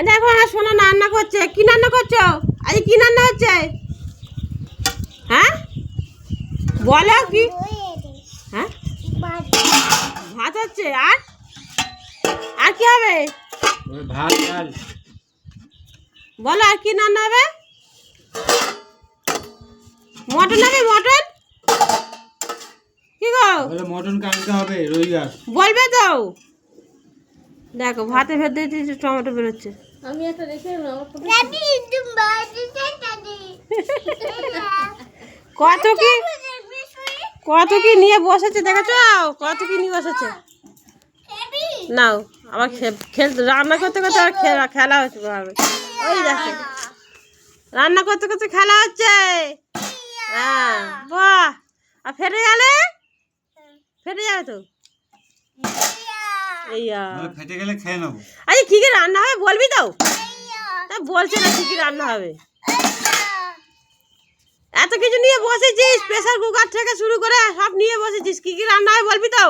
দেখো আমার সোনা রান্না করছে। কি রান্না করছো? আজ কি রান্না হচ্ছে? হ্যাঁ বলো কি? হ্যাঁ ভাত হচ্ছে। আর আর কি হবে? ভাত ডাল। বলো আর কি রান্না হবে? মটন হবে। মটন কি গো? বলে মটন কালকে হবে রবিবার। বলবে তো। দেখো ভাতে ফেলতে দিয়েছি টমেটো বেরোচ্ছে। আমি একটা রেখে কত কি নিয়ে বসেছে দেখেছো? কত কি নিয়ে বসেছে। নাও আবার খেলতে রান্না করতে করতে আবার খেলা হচ্ছে। ওই দেখো রান্না করতে করতে খেলা হচ্ছে। হ্যাঁ বাহ। আর ফেটে যাবে তো। ফেটে গেলে খেয়ে নেবো। আরে কি কি রান্না হবে বলবি তো? তা বলছে না কি কি রান্না হবে। এত কিছু নিয়ে বসেছিস, প্রেসার কুকার থেকে শুরু করে সব নিয়ে বসেছিস, কি কি রান্না হবে বলবি তো?